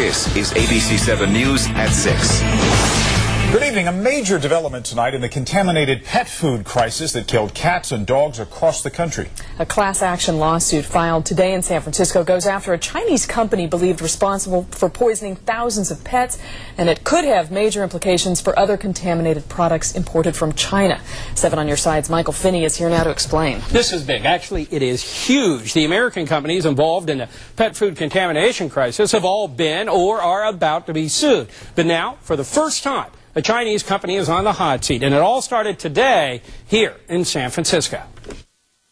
This is ABC 7 News at 6. Good evening. A major development tonight in the contaminated pet food crisis that killed cats and dogs across the country. A class action lawsuit filed today in San Francisco goes after a Chinese company believed responsible for poisoning thousands of pets, and it could have major implications for other contaminated products imported from China. 7 on your side's Michael Finney is here now to explain. This is big. Actually, it is huge. The American companies involved in the pet food contamination crisis have all been or are about to be sued. But now, for the first time, a Chinese company is on the hot seat, and it all started today here in San Francisco.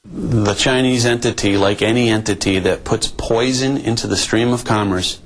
The Chinese entity, like any entity that puts poison into the stream of commerce,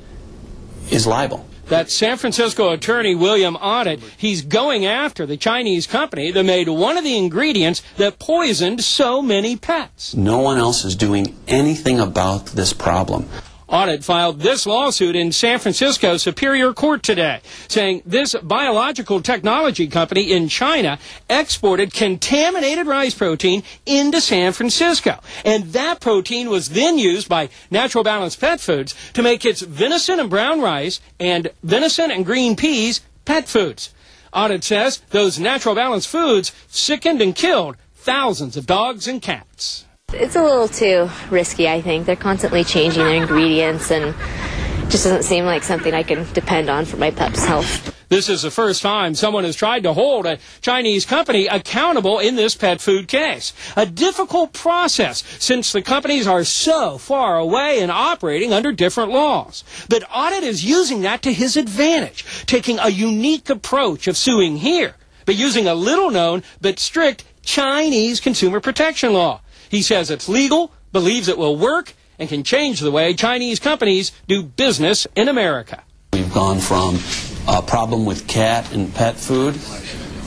is liable. That's San Francisco attorney William Audet. He's going after the Chinese company that made one of the ingredients that poisoned so many pets. No one else is doing anything about this problem. Audet filed this lawsuit in San Francisco Superior Court today, saying this biological technology company in China exported contaminated rice protein into San Francisco. And that protein was then used by Natural Balance Pet Foods to make its venison and brown rice and venison and green peas pet foods. Audet says those Natural Balance foods sickened and killed thousands of dogs and cats. It's a little too risky, I think. They're constantly changing their ingredients, and it just doesn't seem like something I can depend on for my pup's health. This is the first time someone has tried to hold a Chinese company accountable in this pet food case. A difficult process since the companies are so far away and operating under different laws. But Audet is using that to his advantage, taking a unique approach of suing here, but using a little-known but strict Chinese consumer protection law. He says it's legal, believes it will work, and can change the way Chinese companies do business in America. We've gone from a problem with cat and pet food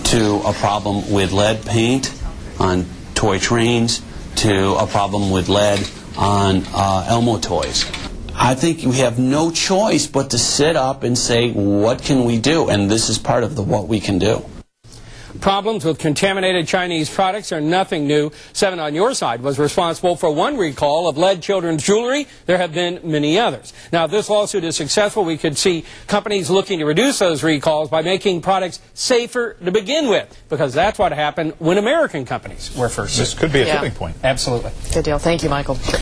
to a problem with lead paint on toy trains to a problem with lead on Elmo toys. I think we have no choice but to sit up and say, what can we do? And this is part of what we can do. Problems with contaminated Chinese products are nothing new. 7 on your side was responsible for one recall of lead children's jewelry. There have been many others. Now, if this lawsuit is successful, we could see companies looking to reduce those recalls by making products safer to begin with, because that's what happened when American companies were first. This could be a tipping point. Absolutely. Good deal. Thank you, Michael.